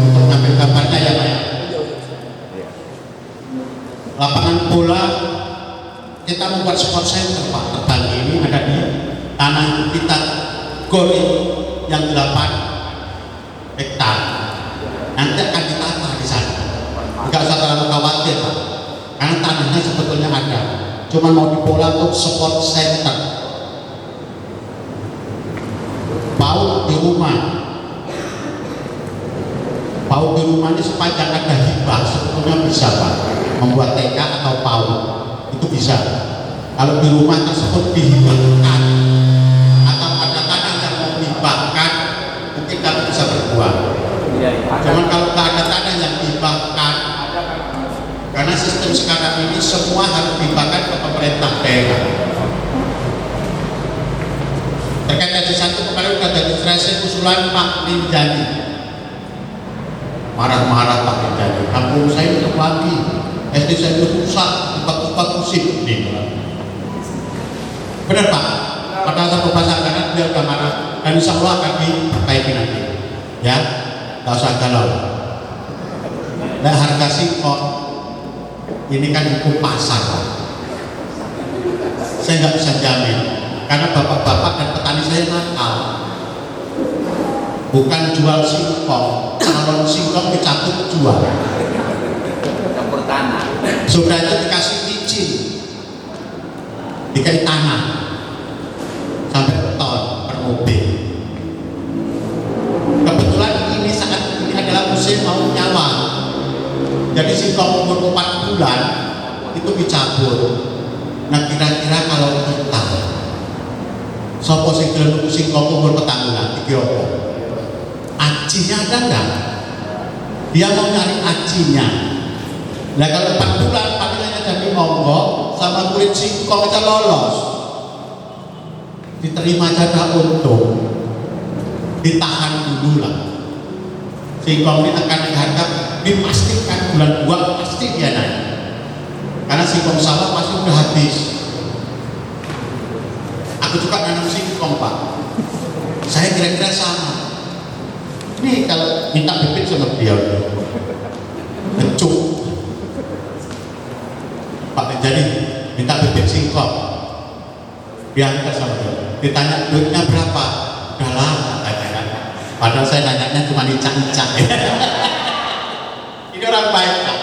untuk ngambil gambarnya ya Pak. Lapangan bola kita membuat sport center Pak. Terbanggi ini ada di tanah kita gol yang 8 hektar. Nanti akan ditata di sana. Enggak usah terlalu khawatir Pak, karena tanahnya sebetulnya ada. Cuma mau dipola untuk sport center. PAUD di rumah. PAUD di rumah ini sepanjang ada hibah sebetulnya bisa Pak, membuat TK atau PAUD itu bisa. Kalau di rumah tersebut dihibahkan atau ada tanah yang mau dihibahkan, mungkin kami bisa berbuat. Cuman kalau nggak ada tanah yang dihibahkan, karena sistem sekarang ini semua harus dihibahkan ke pemerintah daerah. Terkait dari satu kemarin sudah jadi stressing usulan Pak Rinjani, marah-marah Pak Rinjani, kampung saya untuk lagi SD saya itu rusak, tempat-tempat musik nih. Benar Pak, pada saat pembahasan karena dia sudah marah dan insya Allah akan diperbaiki nanti, ya, tak usah galau. Nah harga singkong ini kan hukum pasar, saya nggak bisa jamin karena bapak-bapak dan petani saya nakal, bukan jual singkong, kalau singkong dicabut jual, Campur tanah. sudah itu dikasih izin, dikasih tanah sampai ton per mobil. Kebetulan ini saat ini adalah musim mau nyawa, jadi singkong umur 4 bulan itu dicabut. Nah kira-kira kalau kita sopo sing gelem singkong umur 4 bulan dikira apa? Ajinya ada enggak? Dia mau nyari ajinya. Nah kalau 4 bulan panenannya jadi monggo sama kulit singkong aja lolos, diterima aja ada untung, ditahan dulu lah. Singkong ini akan harga dipastikan bulan 2 pasti dia naik, karena singkong sawah pasti udah habis. Aku juga nanam singkong Pak, saya kira-kira sama. Ini kalau minta bibit sama dia becuk Pak, jadi minta bibit singkong diangkat sama dia, ditanya duitnya berapa, udah lama katanya kan, Padahal saya nanyanya cuma icak-icak. Ini orang baik Pak.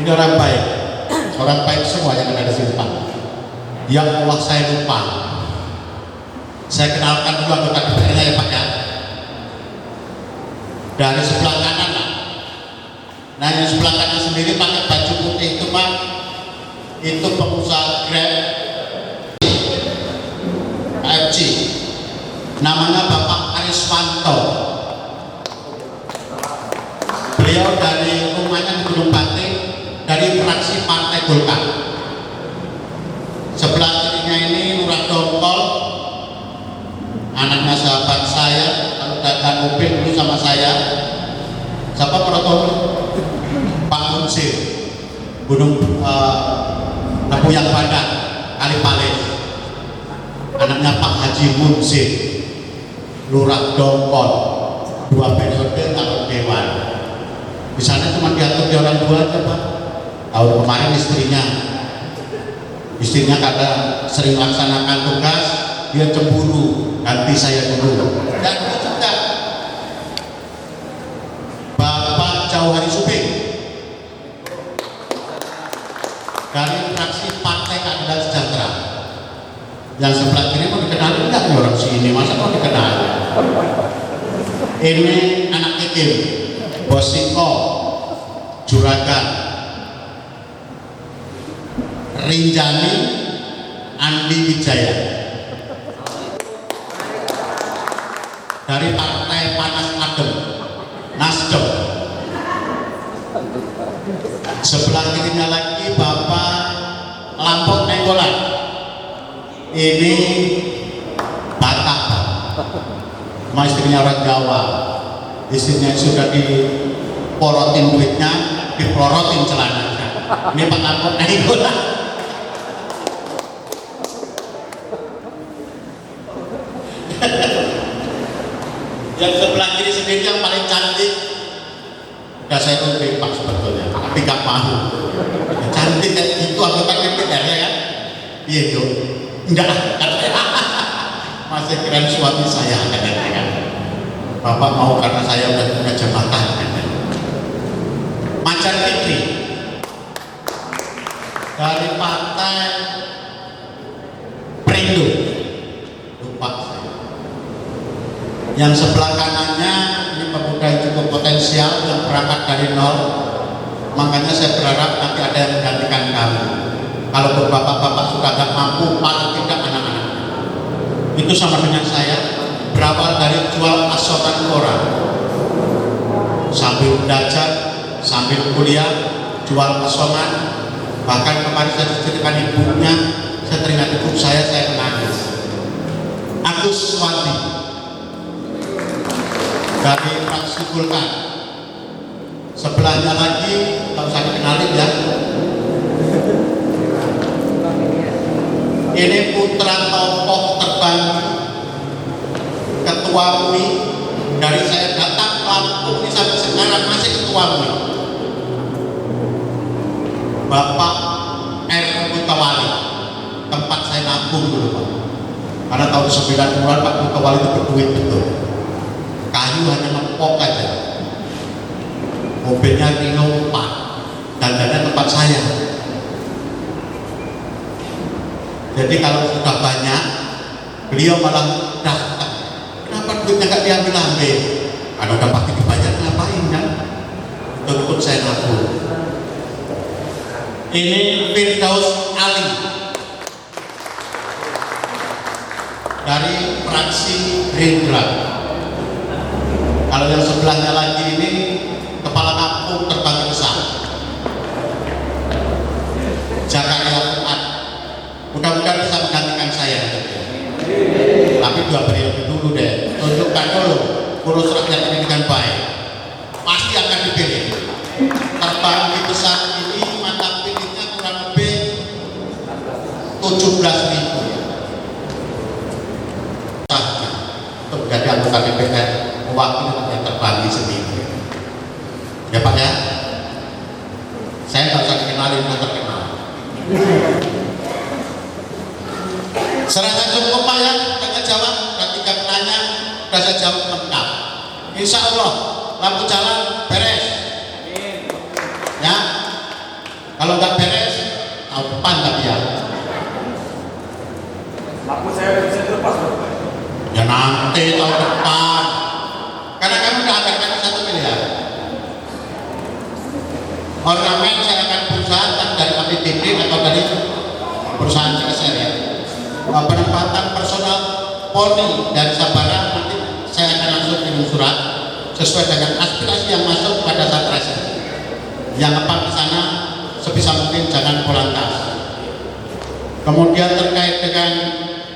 Ini orang baik. Orang baik semua yang ada di sini Pak. Ya Allah saya lupa. Saya kenalkan dulu anggota DPR ya Pak ya. Dari sebelah kanan Pak. Nah yang sebelah kanan sendiri pakai baju putih itu Pak. Itu pengusaha Grab AFC. Namanya Bapak Ariswanto. Beliau dari rumahnya di Gunung Batik, dari fraksi Partai Golkar. Sebelah kirinya ini Lurah Dongkol, anaknya sahabat saya. Kalau datang mobil dulu sama saya. Siapa protokol? Pak Munsir, Gunung Lepuyang Badak, Kalipales. Anaknya Pak Haji Munsir, Lurah Dongkol, 2 periode calon dewan. Di sana cuma diatur di orang tua aja Pak. Tahun kemarin istrinya karena sering laksanakan tugas, dia cemburu, ganti saya dulu. Dan itu juga Bapak Jauhari Suping dari fraksi Partai Keadilan Sejahtera. Yang sebelah kiri mau dikenal enggak nih orang sini, masa mau dikenal? Ini anak Kikim, Bosiko, Juragan, Rinjani, Andi Wijaya. Dari Partai Panas Adem, Nasdem. Sebelah kirinya lagi Bapak Lampok Nenggolan. Ini Batak, sama istrinya orang Jawa. Istrinya sudah diporotin duitnya, diporotin celananya. Ini Pak Lampok Nenggolan. Yang sebelah kiri sendiri yang paling cantik, udah saya udah Pak sebetulnya, tapi gak mau. Cantik kayak gitu anggota DPR ya kan? Iya tuh. Enggak, masih keren suami saya kan. Bapak mau karena saya udah punya jabatan kan. Macan Fikri dari Partai Perindo, lupa saya. Yang sebelah kanannya ini pemuda yang cukup potensial yang berangkat dari nol. Makanya saya berharap nanti ada yang menggantikan kamu. Kalau bapak-bapak sudah gak mampu, paling tidak anak-anak. Itu sama dengan saya, berawal dari jual asokan koran. Sambil belajar, sambil kuliah, jual asongan. Bahkan kemarin saya diceritakan ibunya, saya teringat ibu saya menangis. Agus Wandi dari fraksi Golkar. Sebelahnya lagi, kalau saya dikenalin ya, ini putra tokoh terbang ketua MUI dari saya datang Lampung ini sampai sekarang masih ketua MUI, Bapak R. Mutawali, tempat saya nabung dulu Pak. Karena tahun 90-an Pak Mutawali itu berduit betul, kayu hanya ngepok aja, mobilnya Renault 4, dan tempat saya. Jadi kalau sudah banyak, beliau malah datang. Kenapa duitnya nggak diambil-ambil? Kalau udah pasti dibayar ngapain kan? Untuk saya nabung. Ini Firdaus Ali dari fraksi Gerindra. Kalau yang sebelahnya lagi ini kepala kampung terbang besar, Jakaria Fuad. Mudah-mudahan bisa menggantikan saya. Tapi 2 periode dulu deh. Tunjukkan dulu urus rakyat ini dengan baik. Pasti akan dipilih. Terbang di besar ini mata pilihnya kurang lebih 17.000. Untuk menjadi anggota DPR mewakili rakyat terbagi sendiri. Ya Pak ya. Saya nggak usah dikenalin, nggak terkenal. Serasa cukup Pak ya, tanya jawab, ketika bertanya, sudah saya jawab lengkap. insya Allah lampu jalan beres. Ya, kalau nggak beres tahun depan tapi ya. Lampu saya bisa dilepas. Ya nanti tahun depan. Karena kami udah anggarkan 1 miliar. Ornamen saya akan berusaha dari APBD atau dari perusahaan CSR ya. Penempatan personal Polri dan Sabara nanti saya akan langsung kirim surat sesuai dengan aspirasi yang masuk pada saat reses. Yang apa di sana sebisa mungkin jangan polantas. Kemudian terkait dengan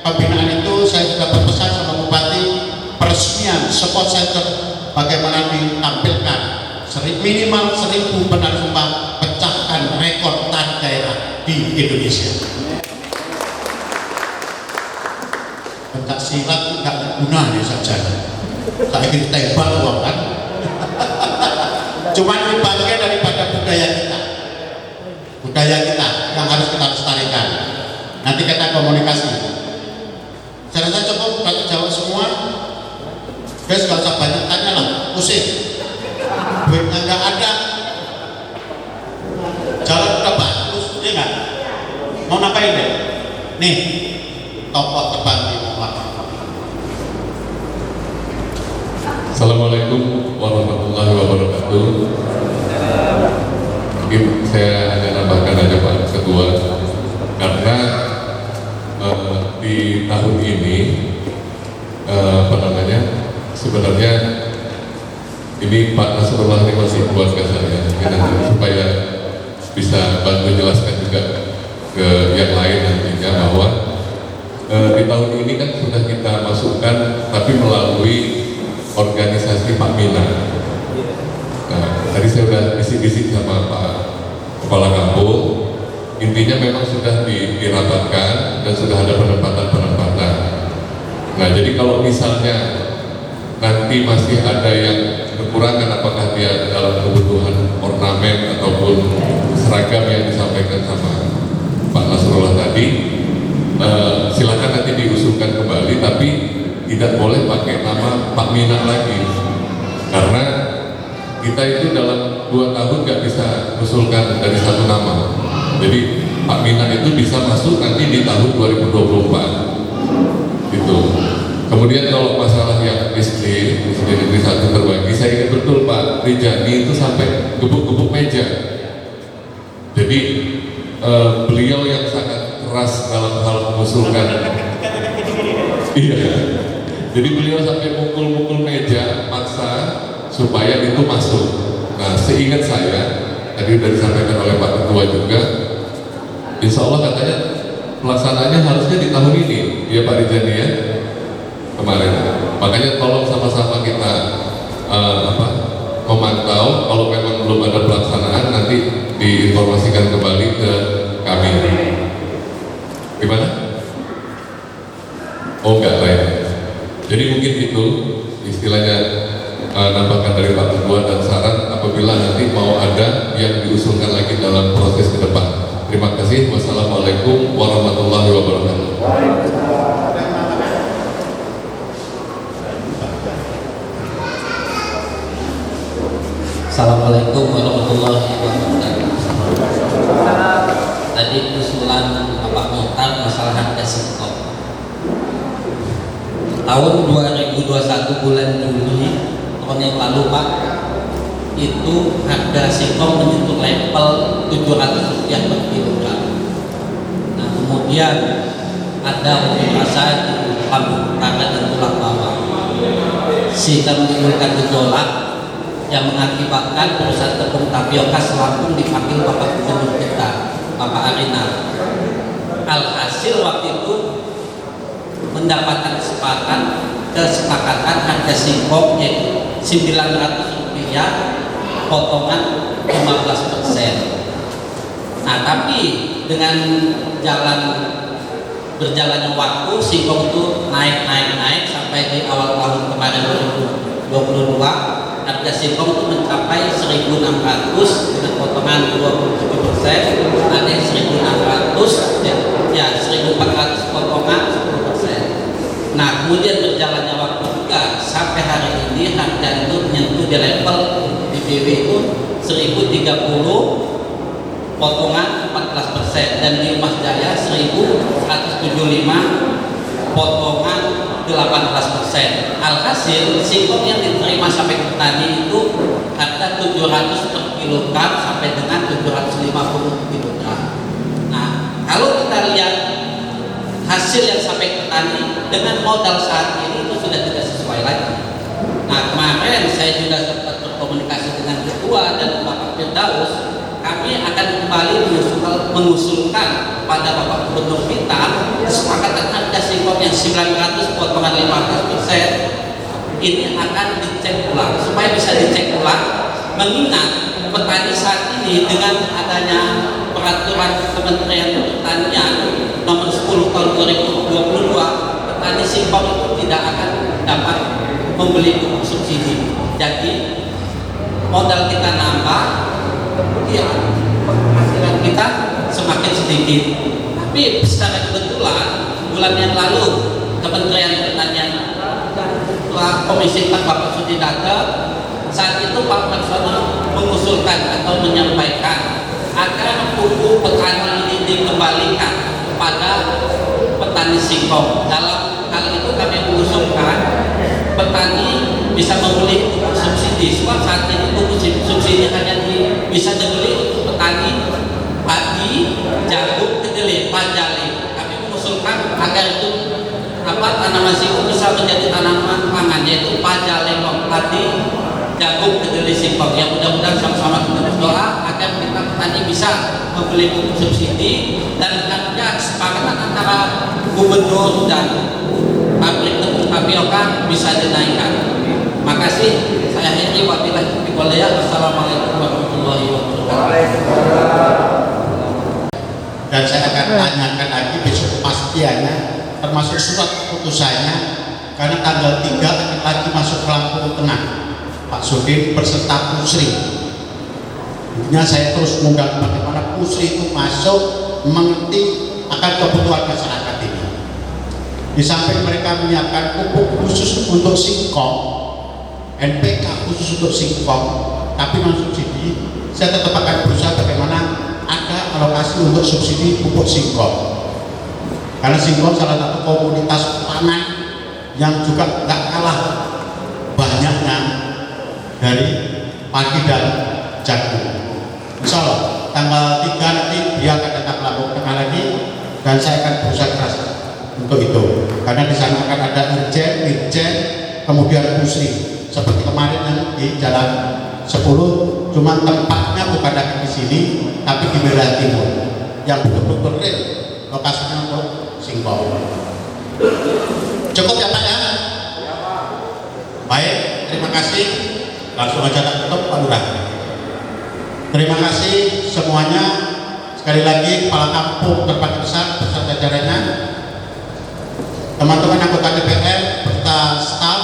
pembinaan itu saya sudah berpesan sama Bupati peresmian sport center bagaimana ditampilkan minimal 1.000 penerima pecahkan rekor tarif daerah di Indonesia. Pencak silat tidak guna ya saja. Saya ingin tembak uang kan. Cuman ini bagian daripada budaya kita. Budaya kita yang harus kita lestarikan. Nanti kita komunikasi. Saya rasa cukup kalau jawab semua. Guys, gak usah banyak tanya lah, pusing. Duitnya nggak ada, jalan udah bagus, ya nggak? Mau ngapain deh? Nih, tokoh terbantu. Assalamualaikum warahmatullahi wabarakatuh. Mungkin saya hanya nambahkan aja Pak Ketua, karena di tahun ini sebenarnya ini Pak Nasrullah ini masih keluarga saya, supaya bisa bantu jelaskan juga ke yang lain nantinya bahwa di tahun ini kan sudah kita masukkan tapi melalui organisasi Pak Mina. Nah, tadi saya sudah bisik-bisik sama Pak Kepala Kampung, intinya memang sudah dirapatkan dan sudah ada penempatan. Nah, jadi kalau misalnya nanti masih ada yang kekurangan, apakah dia dalam kebutuhan ornamen ataupun seragam yang disampaikan sama Pak Nasrullah tadi, silakan nanti diusulkan kembali, tapi tidak boleh pakai nama Pak Mina lagi, karena kita itu dalam 2 tahun nggak bisa usulkan dari satu nama. Jadi Pak Mina itu bisa masuk nanti di tahun 2024 gitu. Kemudian kalau masalah yang SD negeri 1 terbagi, saya ingat betul Pak Rijani itu sampai gebuk-gebuk meja. Jadi beliau yang sangat keras dalam hal mengusulkan. Iya. Jadi beliau sampai mukul-mukul meja paksa supaya itu masuk. Nah, seingat saya tadi sudah disampaikan oleh Pak Ketua juga, insya Allah katanya pelaksanaannya harusnya di tahun ini, ya Pak Rijani ya. Kemarin, makanya tolong sama-sama kita memantau. Kalau memang belum ada pelaksanaan, nanti diinformasikan kembali ke kami. Gimana? Oh enggak, baik. Jadi mungkin itu istilahnya nambahkan dari Pak Ketua dan saran apabila nanti mau ada yang diusulkan lagi dalam proses ke depan. Terima kasih. Wassalamualaikum warahmatullahi wabarakatuh. Assalamualaikum warahmatullahi wabarakatuh. Tadi usulan Bapak Muhtar masalah harga singkong. Tahun 2021 bulan Juli tahun yang lalu Pak, itu harga singkong menyentuh level Rp700 per kilogram. Nah, kemudian ada unjuk rasa di Pamekasan dan Tulang Bawang, sehingga menimbulkan gejolak yang mengakibatkan perusahaan tepung tapioka Selampung dipanggil Bapak Gubernur kita, Bapak Arina. Alhasil waktu itu mendapatkan kesepakatan harga singkong yaitu Rp900 potongan 15%. Nah, tapi dengan berjalannya waktu singkong itu naik sampai di awal tahun kemarin 2022 harga singkong itu mencapai 1.600 dengan potongan 27%, ada yang 1.600 ya 1.400 potongan 10%. Nah, kemudian berjalannya waktu juga sampai hari ini harga itu menyentuh di level di BW itu 1030 potongan 14% dan di Mas Jaya 1175 potongan 18%. Alhasil singkong yang diterima sampai ke petani itu harga 700 per kilogram sampai dengan 750 kilogram. Nah, kalau kita lihat hasil yang sampai ke petani dengan modal saat ini itu sudah tidak sesuai lagi. Nah, kemarin saya juga sempat berkomunikasi dengan Ketua dan Bapak Firdaus. Kami akan kembali mengusulkan pada Bapak Gubernur kita kesepakatan harga singkong yang 900 potongan 15% ini akan dicek ulang supaya bisa dicek ulang, mengingat petani saat ini dengan adanya peraturan Kementerian Pertanian nomor 10 tahun 2022, petani singkong itu tidak akan dapat membeli pupuk subsidi. Jadi modal kita nambah, ya penghasilan kita semakin sedikit. Tapi secara kebetulan bulan yang lalu Kementerian Pertanian Komisi 4 Bapak Sudidata saat itu Pak Marsono mengusulkan atau menyampaikan agar pupuk petani ini dikembalikan kepada petani singkong. Dalam hal itu kami mengusulkan petani bisa membeli pupuk subsidi. Sebab saat ini pupuk subsidi hanya bisa dibeli untuk petani padi, jagung, kedelai, pajali. Kami mengusulkan agar itu tanaman singkong bisa menjadi tanaman pangan, yaitu pajali, padi, jagung, kedelai, singkong. Yang mudah-mudahan sama-sama kita berdoa agar kita petani bisa membeli pupuk subsidi dan harga kesepakatan antara gubernur dan pabrik tepung tapioka bisa dinaikkan. Makasih, saya akhiri wabillahi taufiq wal hidayah. Wassalamualaikum warahmatullahi wabarakatuh. Dan saya akan tanyakan lagi besok kepastiannya, termasuk surat keputusannya, karena tanggal 3 akan lagi masuk ke Lampung Tengah, Pak Sudin berserta Pusri. Intinya saya terus mengundang bagaimana Pusri itu masuk mengerti akan kebutuhan masyarakat ini. Di samping mereka menyiapkan pupuk khusus untuk singkong, NPK khusus untuk singkong, tapi non subsidi, saya tetap akan berusaha bagaimana ada alokasi untuk subsidi pupuk singkong. Karena singkong salah satu komoditas pangan yang juga nggak kalah banyaknya dari padi dan jagung. Insya Allah tanggal 3 nanti dia akan datang ke Lampung Tengah lagi dan saya akan berusaha keras untuk itu. Karena di sana akan ada Irjen, kemudian Pusri seperti kemarin di Jalan 10, cuma tempatnya bukan lagi di sini tapi di wilayah timur yang betul-betul real lokasinya untuk singkong. Cukup ya Pak ya? Baik, terima kasih. Langsung aja tutup Pak Lurah. Terima kasih semuanya. Sekali lagi Kepala Kampung Terpadu Besar beserta jajarannya, teman-teman anggota DPR serta staf,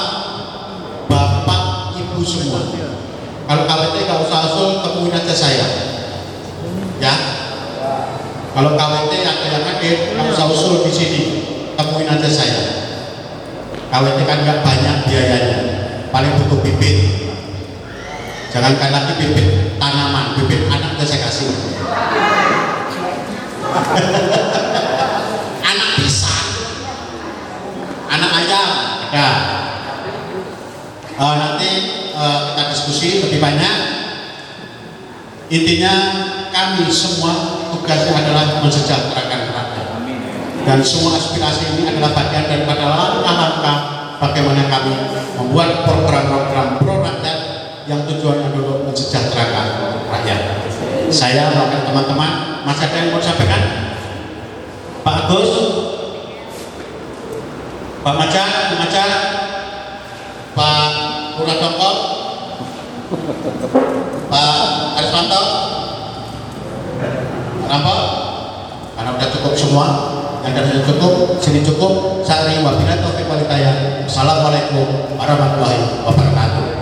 Bapak Ibu semua. Kalau KWT nggak usah usul, temuin aja saya. Ya. Kalau KWT ada yang hadir, nggak usah usul di sini, temuin aja saya. KWT kan nggak banyak biayanya, paling butuh bibit. Jangankan lagi bibit tanaman, bibit anak saya kasih. Anak pisang, anak ayam ada. Nanti kita diskusi lebih banyak. Intinya kami semua tugasnya adalah mensejahterakan rakyat, dan semua aspirasi ini adalah bagian daripada langkah-langkah bagaimana kami membuat program-program pro rakyat yang tujuannya untuk mensejahterakan rakyat. Saya melakukan teman-teman, masih ada yang mau sampaikan? Pak Agus, Pak Macan, Pak Pura Tongkol, Pak Arismanto, Pak Rampo, karena sudah cukup semua, yang dari cukup, sini cukup. Saya wabillahi taufiq wal hidayah. Assalamualaikum warahmatullahi wabarakatuh.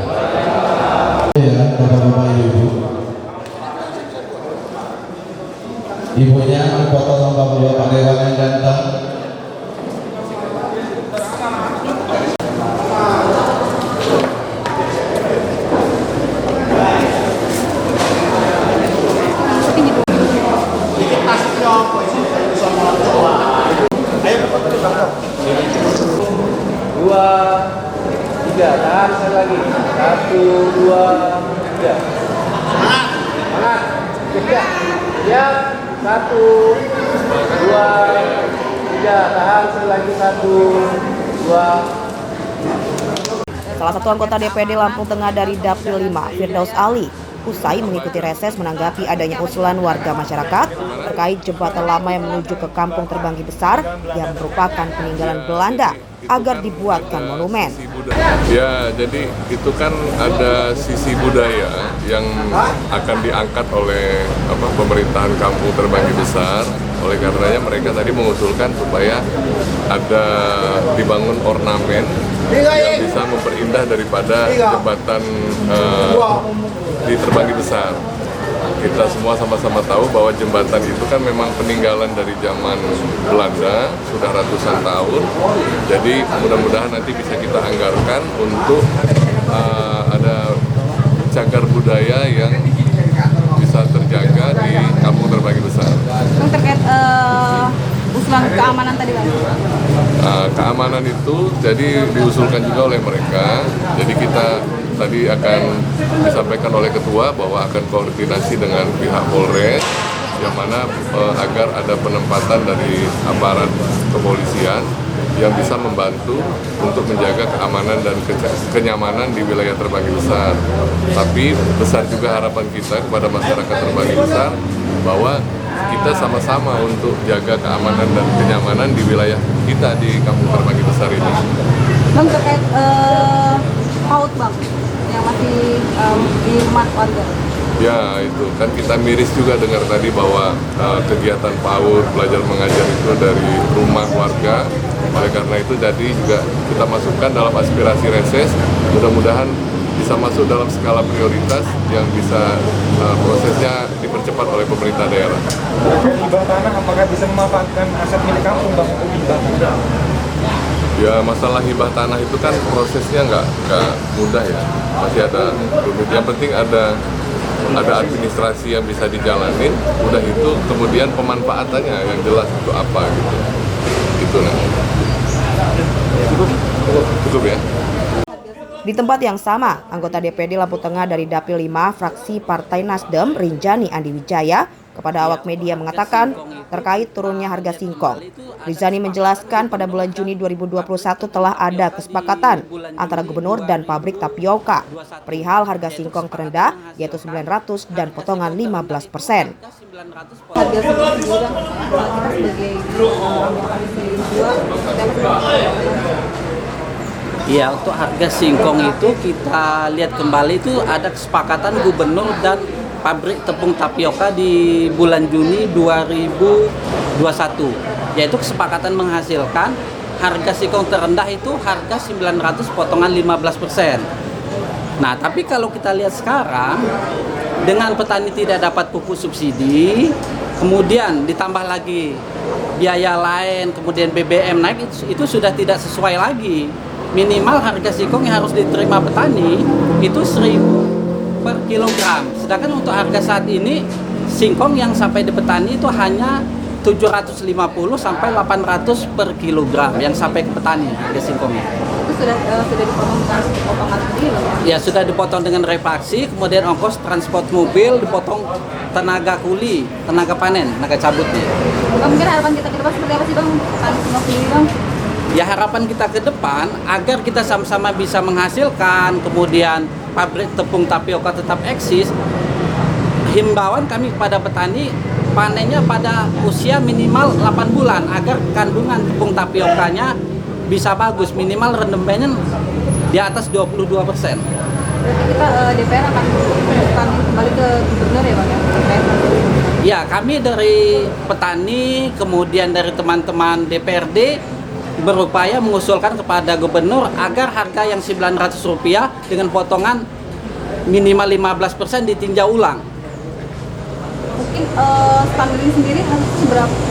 Ya, Bapak-bapak, Ibu. Ibunya foto sama Bapak Dewan yang ganteng. lagi. 1, 2, 3. Semangat. Tiga. Siap. 1, 2, 3. Tahan lagi. 1, 2. Salah satu anggota DPRD Lampung Tengah dari Dapil 5, Firdaus Ali, usai mengikuti reses menanggapi adanya usulan warga masyarakat terkait jembatan lama yang menuju ke Kampung Terbanggi Besar yang merupakan peninggalan Belanda agar dibuatkan monumen. Ya, jadi itu kan ada sisi budaya yang akan diangkat oleh pemerintahan Kampung Terbanggi Besar. Oleh karenanya mereka tadi mengusulkan supaya ada dibangun ornamen yang bisa memperindah daripada jembatan di Terbanggi Besar. Kita semua sama-sama tahu bahwa jembatan itu kan memang peninggalan dari zaman Belanda, sudah ratusan tahun. Jadi mudah-mudahan nanti bisa kita anggarkan untuk ada cagar budaya yang bisa terjaga di Kampung Terbanggi Besar. Terkait usulan keamanan tadi Bang? Keamanan itu jadi diusulkan juga oleh mereka. Jadi kita tadi akan disampaikan oleh ketua bahwa akan koordinasi dengan pihak Polres yang mana agar ada penempatan dari aparat kepolisian yang bisa membantu untuk menjaga keamanan dan kenyamanan di wilayah Terbanggi Besar. Tapi besar juga harapan kita kepada masyarakat Terbanggi Besar bahwa kita sama-sama untuk jaga keamanan dan kenyamanan di wilayah kita di Kampung Terbanggi Besar ini. Bang, terkait PAUD Bang yang masih di rumah warga. Ya, itu kan kita miris juga dengar tadi bahwa kegiatan PAUD belajar mengajar itu dari rumah warga. Oleh karena itu jadi juga kita masukkan dalam aspirasi reses, mudah-mudahan bisa masuk dalam skala prioritas yang bisa prosesnya dipercepat oleh pemerintah daerah. Hibah tanah apakah bisa memanfaatkan aset milik kampung Bang untuk hibah? Ya, masalah hibah tanah itu kan prosesnya nggak mudah ya, masih ada rumit. Yang penting ada administrasi yang bisa dijalanin, udah itu kemudian pemanfaatannya yang jelas itu apa gitu. Itu cukup ya. Di tempat yang sama, anggota DPRD Lampung Tengah dari Dapil 5 fraksi Partai Nasdem Rinjani Andi Wijaya kepada awak media mengatakan terkait turunnya harga singkong. Rizani menjelaskan pada bulan Juni 2021 telah ada kesepakatan antara gubernur dan pabrik tapioka perihal harga singkong terendah yaitu 900 dan potongan 15%. Harga singkong juga kita sebagai Ya, untuk harga singkong itu kita lihat kembali itu ada kesepakatan gubernur dan pabrik tepung tapioka di bulan Juni 2021, yaitu kesepakatan menghasilkan harga singkong terendah itu harga 900 potongan 15%. Nah, tapi kalau kita lihat sekarang dengan petani tidak dapat pupuk subsidi, kemudian ditambah lagi biaya lain, kemudian BBM naik, itu sudah tidak sesuai lagi. Minimal harga singkong yang harus diterima petani itu 1.000 per kilogram. Sedangkan untuk harga saat ini singkong yang sampai di petani itu hanya 750 sampai 800 per kilogram yang sampai ke petani harga singkongnya. Itu sudah dipotong dengan potongan sendiri loh ya? Ya, sudah dipotong dengan repaksi, kemudian ongkos transport mobil, dipotong tenaga kuli, tenaga panen, tenaga cabutnya. Mungkin harapan kita ke depan seperti apa sih Bang? Petani singkong sendiri Bang? Ya, harapan kita ke depan agar kita sama-sama bisa menghasilkan, kemudian pabrik tepung tapioka tetap eksis. Himbauan kami kepada petani panennya pada usia minimal 8 bulan agar kandungan tepung tapiokanya bisa bagus, minimal rendemennya di atas 22%. Berarti kita DPR akan kembali ke gubernur ya Bang ya? Ya, kami dari petani, kemudian dari teman-teman DPRD berupaya mengusulkan kepada gubernur agar harga yang Rp900 dengan potongan minimal 15% ditinjau ulang. Mungkin standarin sendiri harus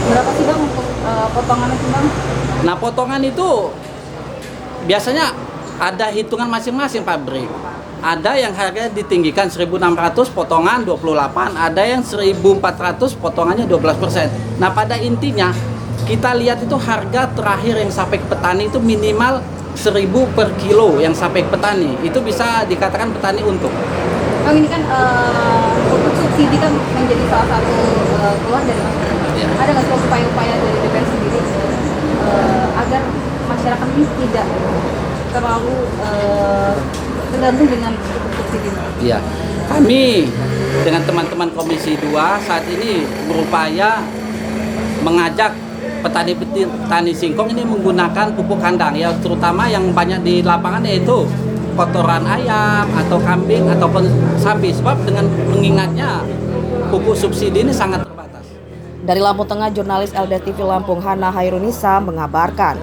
berapa sih Bang untuk potongan itu Bang? Nah, potongan itu biasanya ada hitungan masing-masing pabrik. Ada yang harganya ditinggikan 1.600 potongan 28, ada yang 1.400 potongannya 12%. Nah, pada intinya kita lihat itu harga terakhir yang sampai ke petani itu minimal 1.000 per kilo yang sampai ke petani, itu bisa dikatakan petani untung. Bang, ini kan untuk subsidi kan menjadi salah satu keluar dari masyarakat. Ya. Ada nggak sih upaya-upaya dari DPR sendiri agar masyarakat ini tidak terlalu tergantung dengan subsidi? Iya, kami dengan teman-teman Komisi 2 saat ini berupaya mengajak petani singkong ini menggunakan pupuk kandang, ya terutama yang banyak di lapangan yaitu kotoran ayam atau kambing ataupun sapi, sebab dengan mengingatnya pupuk subsidi ini sangat terbatas. Dari Lampung Tengah, jurnalis LD TV Lampung Hana Hairunisa mengabarkan.